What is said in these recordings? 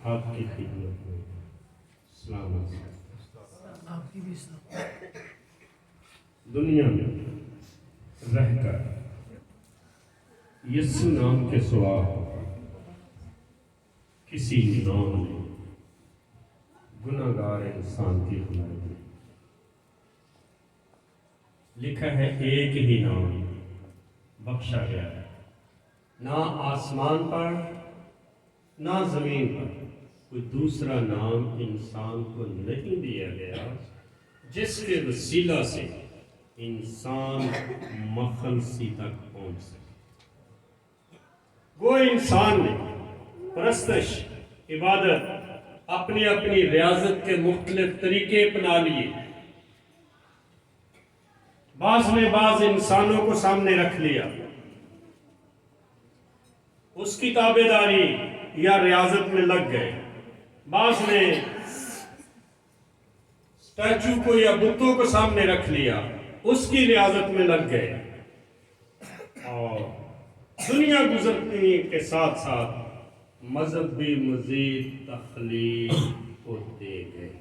آپ کی خدمت میں السلام علیکم۔ آپ کی بھی سلام۔ دنیا میں رہ کر یسوع نام کے سوا کسی نام نے گناہگار انسان کی حمایت نہیں۔ لکھا ہے ایک ہی نام بخشا گیا ہے، نہ آسمان پر نہ زمین پر کوئی دوسرا نام انسان کو نہیں دیا گیا جس کے وسیلہ سے انسان مخلصی تک پہنچ سکے۔ وہ انسان نے پرستش، عبادت اپنی اپنی ریاضت کے مختلف طریقے اپنا لیے۔ بعض نے بعض انسانوں کو سامنے رکھ لیا، اس کی تابع داری یا ریاضت میں لگ گئے۔ بعض نے اسٹیچو کو یا بتوں کو سامنے رکھ لیا، اس کی ریاضت میں لگ گئے، اور دنیا گزرنے کے ساتھ ساتھ مذہب بھی مزید تخلیق ہوتے گئے۔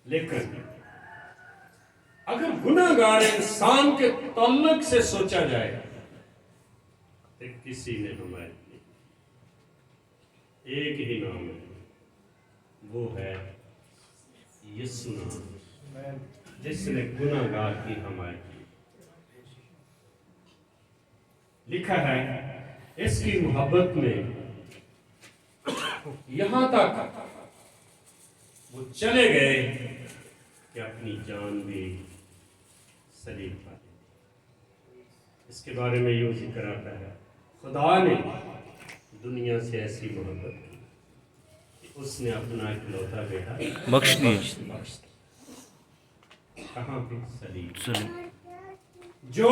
لیکن اگر گناہگار انسان کے تعلق سے سوچا جائے تو کسی نے حمایت نہیں۔ ایک ہی نام ہے، وہ ہے یسوع نام، جس نے گناہگار کی حمایت کی۔ لکھا ہے اس کی محبت میں یہاں تک وہ چلے گئے کہ اپنی جان بھی سلیب پر۔ اس کے بارے میں یوں ذکر آتا ہے، خدا نے دنیا سے ایسی محبت کی کہ اس نے اپنا اکلوتا بیٹا بخش دیا۔ کہاں پہ؟ سلیب۔ جو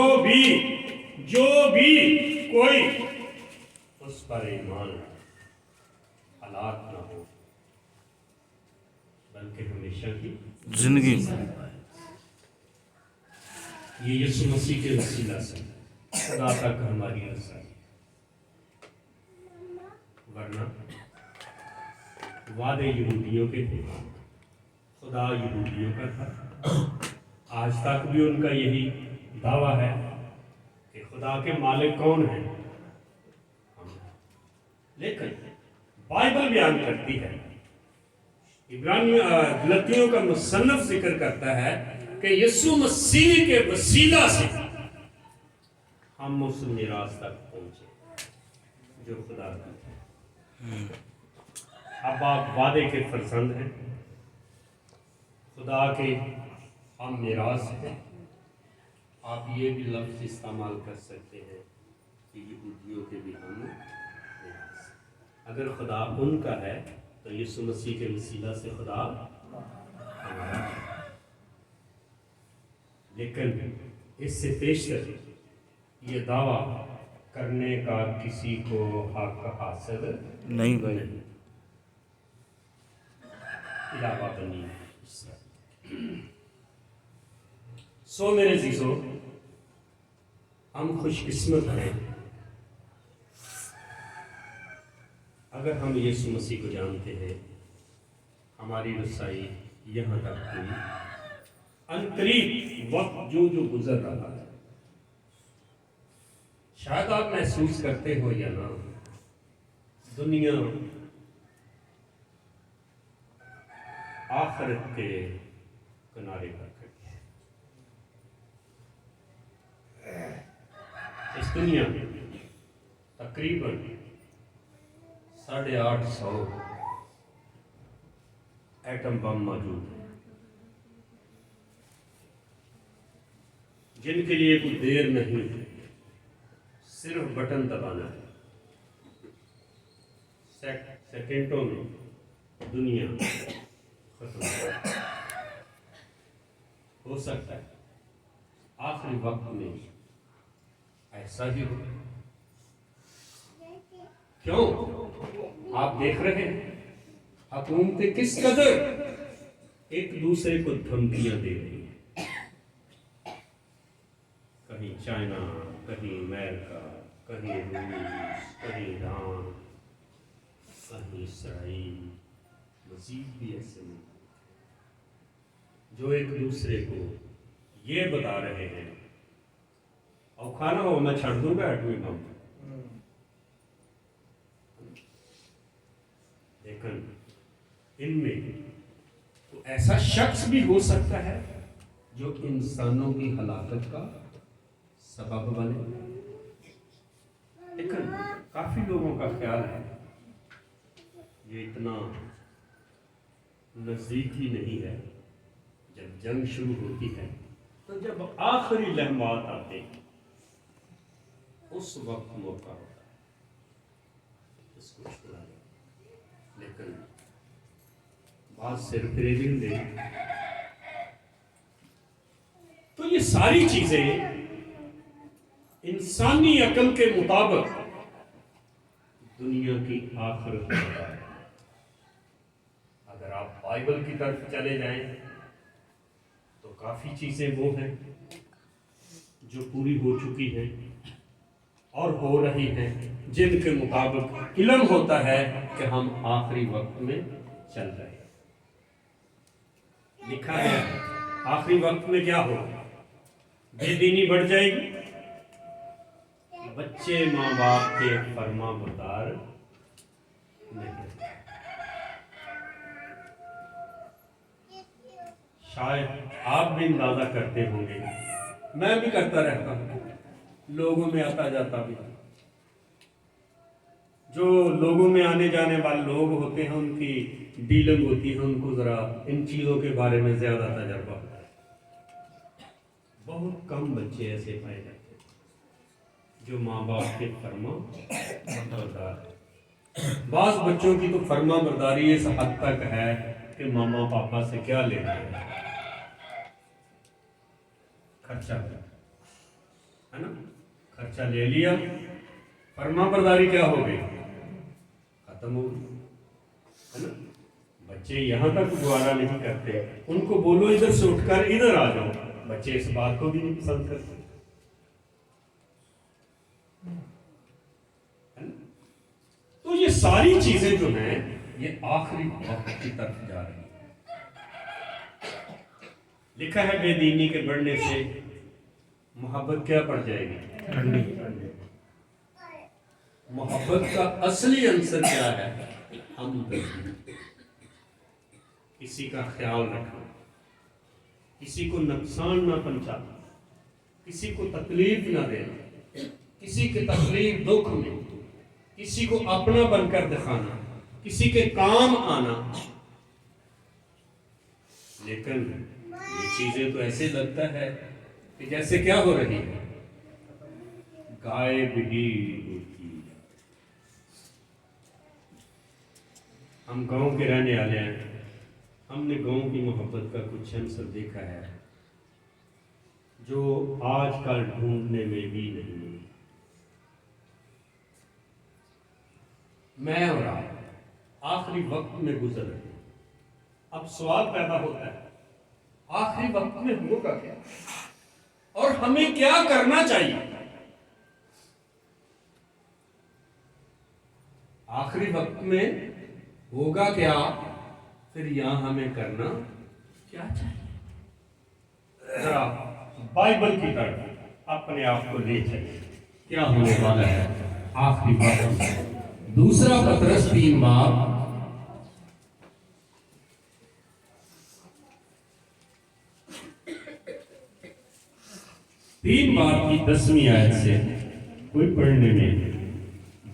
بھی کوئی اس پر ایمان ہلاک نہ ہو بلکہ ہمیشہ کی زندگی۔ یہ یسوع مسیح کے وسیلہ سے خدا تک ہماری رسائی۔ ورنہ وعدے یہودیوں کے تھے، خدا یہودیوں کا تھا، آج تک بھی ان کا یہی دعویٰ ہے کہ خدا کے مالک کون ہیں؟ لیکن بائبل بیان کرتی ہے، غلطیوں کا مصنف ذکر کرتا ہے کہ یسوع مسیح کے وسیلہ سے ہم اس میراث تک پہنچے جو خدا کا ہے۔ اب آپ وعدے کے فرزند ہیں، خدا کے ہم میراث ہیں۔ آپ یہ بھی لفظ استعمال کر سکتے ہیں کہ یہودیوں کے بھی ہم میراث۔ اگر خدا ان کا ہے تو یسوع مسیح کے وسیلہ سے خدا ہمارا ہے۔ لیکن اس سے پیشتر یہ دعویٰ کرنے کا کسی کو حق حاصل نہیں۔ علاوہ بنی سو میرے عزیزو، ہم خوش قسمت ہیں اگر ہم یسوع مسیح کو جانتے ہیں۔ ہماری رسائی یہاں تک ہوئی، عنقریب وقت جو گزر رہا ہے، شاید آپ محسوس کرتے ہو یا نہ، دنیا آخرت کے کنارے پر کھڑی ہے۔ اس دنیا میں تقریباً 850 ایٹم بم موجود ہیں، جن کے لیے کوئی دیر نہیں ہے، صرف بٹن دبانا ہے، سیکنڈوں میں دنیا ختم ہو سکتا ہے۔ آخری وقت میں ایسا ہی ہو۔ کیوں؟ آپ دیکھ رہے ہیں حکومتیں کس قدر ایک دوسرے کو دھمکیاں دے رہی ہیں، کہیں چائنا، کہیں امریکہ، کہیں روس، کہیں ایران، کہیں اسرائیل، مزید بھی ایسے ملک جو ایک دوسرے کو یہ بتا رہے ہیں اور کھانا ہو میں چھڑ دوں گا ایٹمی بم، لیکن ان میں تو ایسا شخص بھی ہو سکتا ہے جو انسانوں کی ہلاکت کا سبب بنے، لیکن کافی لوگوں کا خیال ہے یہ اتنا نزدیکی نہیں ہے۔ جب جنگ شروع ہوتی ہے تو جب آخری لمحات آتے ہیں اس وقت موقع ہوتا ہے اس کو چھڑانے، لیکن بات صرف ریڈنگ دے تو یہ ساری چیزیں انسانی عقل کے مطابق دنیا کی آخرت ہوتا ہے۔ اگر آپ بائبل کی طرف چلے جائیں تو کافی چیزیں وہ ہیں جو پوری ہو چکی ہیں اور ہو رہی ہیں، جن کے مطابق علم ہوتا ہے کہ ہم آخری وقت میں چل رہے ہیں۔ لکھا ہے آخری وقت میں کیا ہو، بے دینی بڑھ جائے گی، بچے ماں باپ کے فرما بردار نہیں۔ شاید آپ بھی اندازہ کرتے ہوں گے، میں بھی کرتا رہتا ہوں، لوگوں میں آتا جاتا بھی، جو لوگوں میں آنے جانے والے لوگ ہوتے ہیں ان کی ڈیلنگ ہوتی ہے، ان کو ذرا ان چیزوں کے بارے میں زیادہ تجربہ ہوتا ہے۔ بہت کم بچے ایسے پائے جاتے ہیں جو ماں باپ کے فرما بردار ہیں۔ بعض بچوں کی تو فرما برداری اس حد تک ہے کہ ماما پاپا سے کیا لینا ہے، خرچہ ہے نا، خرچہ لے لیا، فرما برداری کیا ہو گئی، ختم ہو گئی، ہے نا۔ بچے یہاں تک گوارا نہیں کرتے، ان کو بولو ادھر سے اٹھ کر ادھر آ جاؤ، بچے اس بات کو بھی نہیں پسند کرتے، ہے نا؟ تو یہ ساری چیزیں جو ہیں یہ آخری وقت کی طرف جا رہی ہیں۔ لکھا ہے بے دینی کے بڑھنے سے محبت کیا پڑ جائے گی، ٹھنڈی۔ محبت کا اصلی عنصر کیا ہے، ہمدردی، کسی کا خیال رکھنا، کسی کو نقصان نہ پہنچانا، کسی کو تکلیف نہ دینا، کسی کے تکلیف دکھ میں کسی کو اپنا بن کر دکھانا، کسی کے کام آنا۔ لیکن یہ چیزیں تو ایسے لگتا ہے کہ جیسے کیا ہو رہی ہے، غائب ہی ہوتی۔ ہم گاؤں کے رہنے والے ہیں، ہم نے گاؤں کی محبت کا کچھ عنصر دیکھا ہے جو آج کل ڈھونڈنے میں بھی نہیں۔ میں اور آپ آخری وقت میں گزر رہے ہیں، اب سوال پیدا ہوتا ہے آخری وقت میں ہوگا کیا اور ہمیں کیا کرنا چاہیے؟ آخری وقت میں ہوگا کیا، پھر یہاں ہمیں کرنا کیا چاہیے؟ ذرا بائبل کی طرف اپنے آپ کو لے چلیں، کیا ہونے والا ہے آخری وقت میں۔ دوسرا پطرس 3 باب 3 باب کی 10ویں آیت سے کوئی پڑھنے میں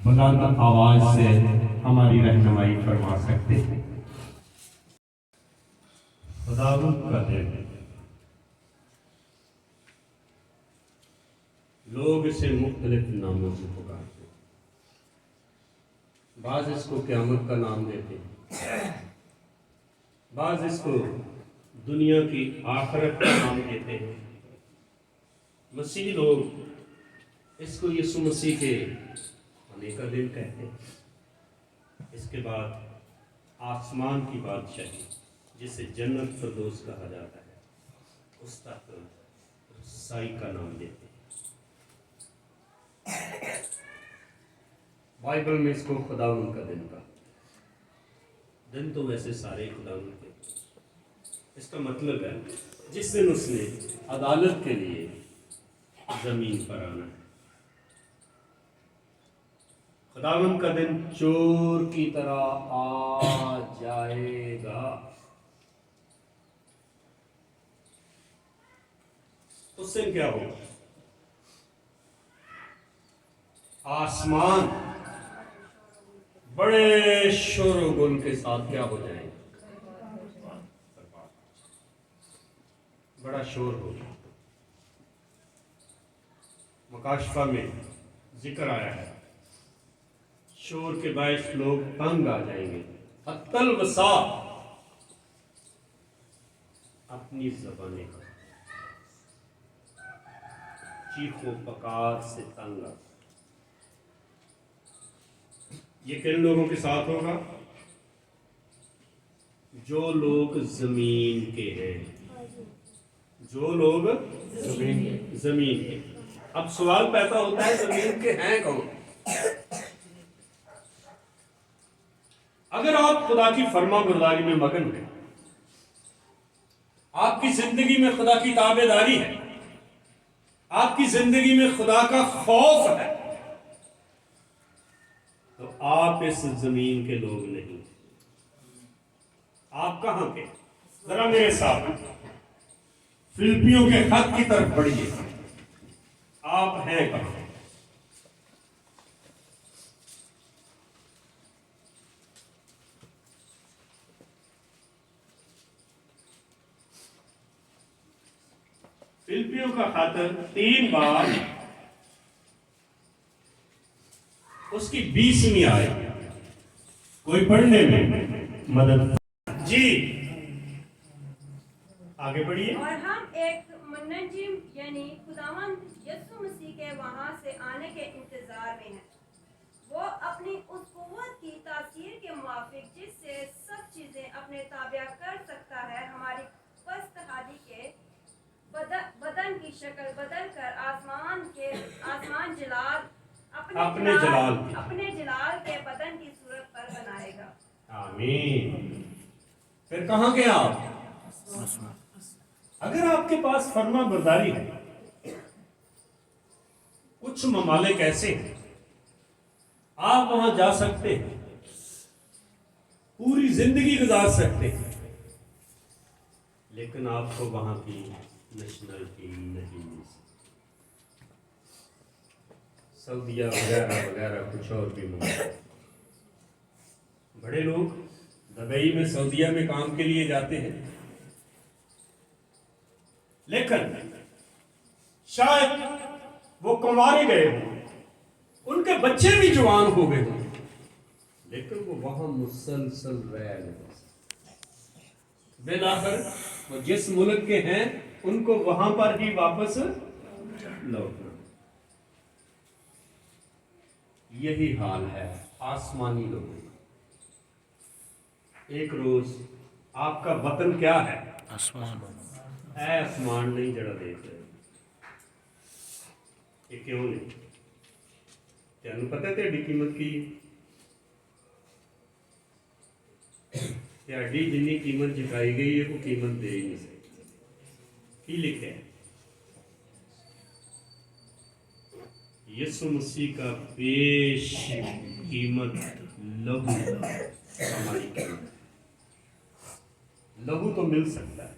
بلند آواز سے ہماری رہنمائی فرما سکتے ہیں؟ خداوند کا دن، لوگ اسے مختلف ناموں سے پکارتے ہیں، بعض اس کو قیامت کا نام دیتے ہیں، بعض اس کو دنیا کی آخرت کا نام دیتے ہیں، مسیح لوگ اس کو یسوع مسیح کے آنے کا دن کہتے ہیں۔ اس کے بعد آسمان کی بادشاہی جسے جنت فردوس کہا جاتا ہے، اس تک رسائی کا نام دیتے ہیں۔ بائبل میں اس کو خداوند کا دن کا دن تو ویسے سارے خداوند کے، اس کا مطلب ہے جس دن اس نے عدالت کے لیے زمین پر آنا ہے۔ خداوند کا دن چور کی طرح آ جائے گا۔ اس دن کیا ہوگا؟ آسمان بڑے شور و گل کے ساتھ کیا ہو جائیں گے؟ بڑا شور ہوگا۔ مکاشفہ میں ذکر آیا ہے، شور کے باعث لوگ تنگ آ جائیں گے، حتی الوسا اپنی زبانیں کا چیخ و پکار سے تنگ آ۔ یہ کن لوگوں کے ساتھ ہوگا؟ جو لوگ زمین کے ہیں، جو لوگ زمین کے۔ اب سوال پیدا ہوتا ہے زمین کے ہیں کون؟ اگر آپ خدا کی فرما برداری میں مگن ہیں، آپ کی زندگی میں خدا کی تابع داری ہے، آپ کی زندگی میں خدا کا خوف ہے، تو آپ اس زمین کے لوگ نہیں۔ آپ کہاں کے؟ ذرا میرے ساتھ فلپیوں کے خط کی طرف بڑھیے۔ آپ ہیں کہاں؟ فلپیوں کا خط 3 بار اس کی 20ویں آیت، کوئی پڑھنے میں مدد جی آگے بڑھیے۔ اور ہم ایک منجم یعنی خداوند یسوع مسیح کے وہاں سے آنے کے انتظار میں ہیں۔ وہ اپنی اس قوت کی تاثیر کے موافق جس سے سب چیزیں اپنے تابع کر سکتا ہے، ہماری پست ہادی کے بدن کی شکل بدل کر آسمان جلال اپنے جلال کے بدن کی صورت پر بنائے گا۔ آمین۔ پھر کہاں گئے آپ؟ اگر آپ کے پاس فرما برداری ہے، کچھ ممالک ایسے ہیں آپ وہاں جا سکتے ہیں، پوری زندگی گزار سکتے ہیں، لیکن آپ کو وہاں کی نیشنلٹی نہیں مل سکتی۔ سعودیہ وغیرہ وغیرہ کچھ اور بھی ممالک، بڑے لوگ دبئی میں سعودیہ میں کام کے لیے جاتے ہیں، لیکن شاید وہ کنوارے گئے ہوں، ان کے بچے بھی جوان ہو گئے ہوں، لیکن وہ وہاں مسلسل رہ گئے۔ بالآخر وہ جس ملک کے ہیں ان کو وہاں پر ہی واپس لوٹنا۔ یہی حال ہے آسمانی لوگوں کا۔ ایک روز آپ کا وطن کیا ہے؟ آسمان۔ اے آسمان نہیں جڑا دیکھ رہے، یہ کیوں نہیں؟ تینوں پتہ تیری قیمت کی تیاری جنی قیمت جتائی گئی ہے وہ قیمت دے ہی نہیں سکتی۔ کی لکھے ہے؟ یسوع مسیح کا بیش قیمت لہو ہماری قیمت۔ لہو تو مل سکتا ہے،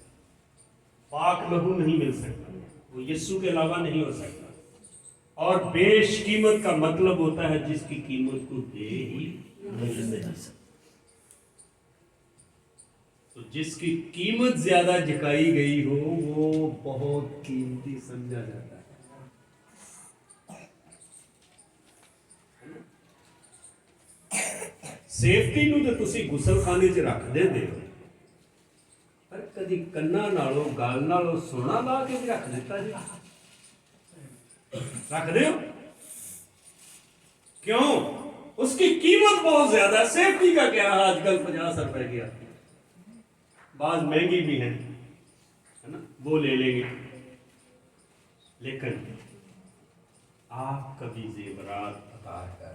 پاک لہو نہیں مل سکتا، وہ یسوع کے علاوہ نہیں ہو سکتا۔ اور بیش قیمت کا مطلب ہوتا ہے جس کی قیمت کو دے ہی نہیں سکتا۔ تو جس کی قیمت زیادہ جھکائی گئی ہو وہ بہت قیمتی سمجھا جاتا ہے۔ سیفٹی نو تو تسی غسل خانے چ رکھ دے ہو، پر کدی کنا نالوں گال نالوں سونا لا کے بھی رکھ دیتا جی؟ رکھ دے ہو؟ کیوں؟ اس کی قیمت بہت زیادہ ہے۔ سیفٹی کا کیا ہے؟ آج کل 50 روپے کی آتی ہے، بعض مہنگی بھی ہیں، ہے نا، وہ لے لیں گے، لیکن آپ کبھی زیورات اتار کر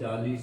40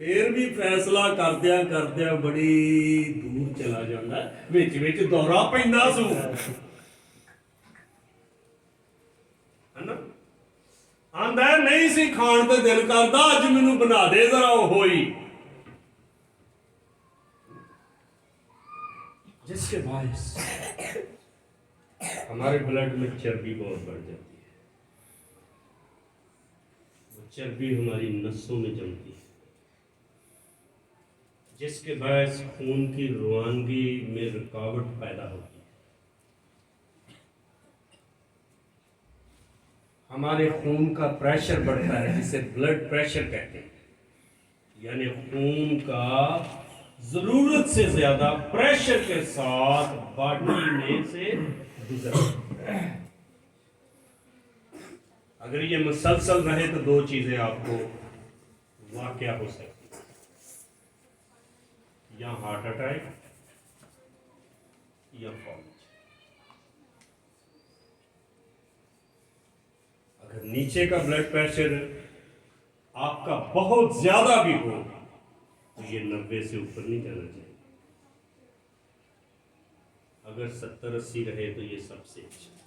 پھر بھی فیصلہ کردیا بڑی دور چلا جاتا ہے دورہ پیندا سو ہے نا آندا ہے نہیں سی کھان تے دل کردا اج مینوں بنا دے ذرا او ہوئی جس کے باعث ہمارے بلڈ میں چربی بہت بڑھ جاتی ہے وہ چربی ہماری نسوں میں جمتی ہے جس کے باعث خون کی روانگی میں رکاوٹ پیدا ہوتی ہے ہمارے خون کا پریشر بڑھتا ہے جسے بلڈ پریشر کہتے ہیں یعنی خون کا ضرورت سے زیادہ پریشر کے ساتھ باڈی میں سے گزر اگر یہ مسلسل رہے تو دو چیزیں آپ کو واقع ہو سکتی یا ہارٹ اٹیک یا فالج اگر نیچے کا بلڈ پریشر آپ کا بہت زیادہ بھی ہو تو یہ 90 سے اوپر نہیں جانا چاہیے اگر 70-80 رہے تو یہ سب سے اچھا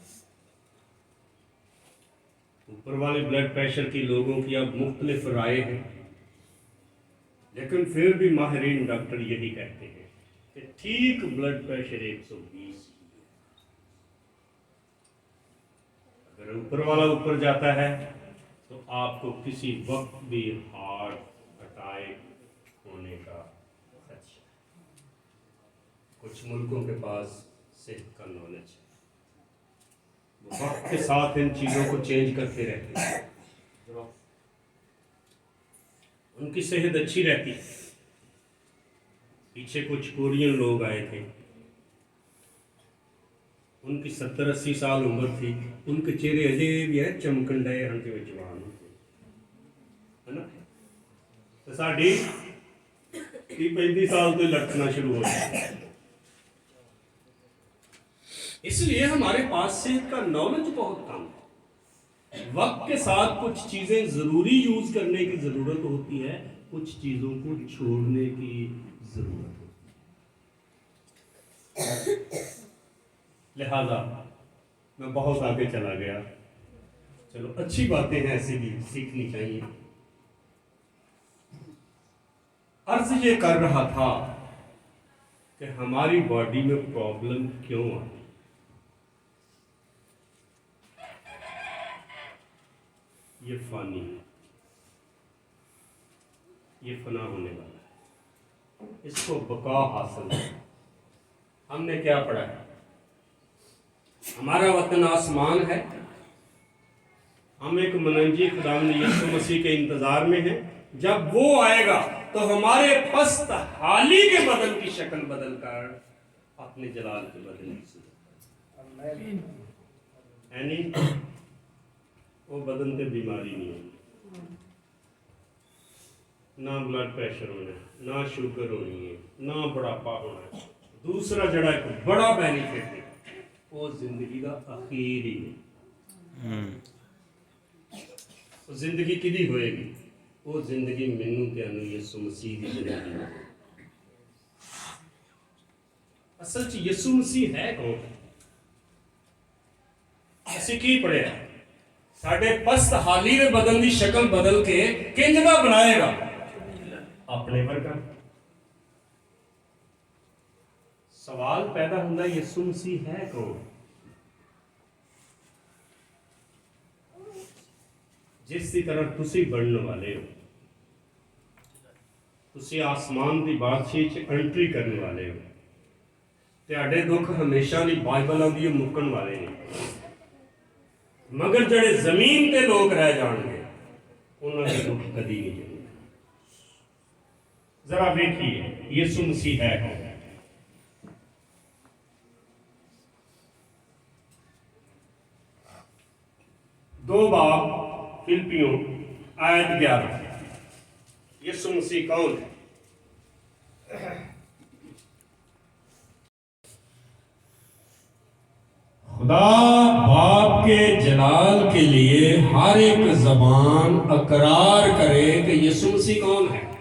اوپر والے بلڈ پریشر کی لوگوں کی اب مختلف رائے ہیں لیکن پھر بھی ماہرین ڈاکٹر یہی کہتے ہیں کہ ٹھیک بلڈ پریشر 120 اگر اوپر والا اوپر جاتا ہے تو آپ کو کسی وقت بھی ہارٹ اٹیک ہونے کا خدشہ ہے کچھ ملکوں کے پاس صحت کا نالج ہے وہ وقت کے ساتھ ان چیزوں کو چینج کرتے رہتے ہیں ان کی صحت اچھی رہتی ہے پیچھے کچھ کورین لوگ آئے تھے ان کی 70-80 سال عمر تھی ان کے چہرے اجے بھی ہے چمکن ڈے ہن کے جوان ہے نا تو ساڈی 35 سال تو لٹکنا شروع ہو جائے اس لیے ہمارے پاس صحت کا نالج بہت کم ہے وقت کے ساتھ کچھ چیزیں ضروری یوز کرنے کی ضرورت ہوتی ہے کچھ چیزوں کو چھوڑنے کی ضرورت ہوتی ہے لہذا میں بہت آگے چلا گیا چلو اچھی باتیں ہیں ایسے بھی سیکھنی چاہیے عرض یہ کر رہا تھا کہ ہماری باڈی میں پرابلم کیوں آئی یہ فانی ہے یہ فنا ہونے والا ہے اس کو بقا حاصل ہے ہم نے کیا پڑھا ہے ہمارا وطن آسمان ہے ہم ایک مننجی خداوند یسوع مسیح کے انتظار میں ہیں جب وہ آئے گا تو ہمارے پست حالی کے بدن کی شکل بدل کر اپنے جلال کے بدن کی صورت یعنی وہ بدن تے بیماری نہیں ہوگی نہ بلڈ پریشر ہونا ہے نہ شوگر ہونی ہے نہ بڑھاپا ہونا ہے دوسرا جڑا ایک بڑا بینیفٹ ہے وہ زندگی کا اخیر ہی ہے زندگی کدی ہوئے گی وہ زندگی مینوں تے انو یسوع مسیح دی زندگی ہے اصل چ یسوع مسیح ہے کون اسی کی پڑھیا ساڈے پست حالی دے بدن دی شکل بدل کے کنج دا بنائے گا اپنے ورگا سوال پیدا ہوندا یسوع مسیح ہے کون جس کی طرح تسی بننے والے ہو تسی آسمان دی بادشاہی چ انٹری کرنے والے ہو تہاڈے دکھ ہمیشہ دی بائبل دی مکن والے نہیں مگر جڑے زمین تے لوگ رہ جان گے انہاں دے دکھ کدی نہیں جانے ذرا ویکھیے یسوع مسیح ہے کون دو باب فلپیوں آیت 11 یسوع مسیح کون ہے خدا باپ کے جلال کے لیے ہر ایک زبان اقرار کرے کہ یسوع مسیح کون ہے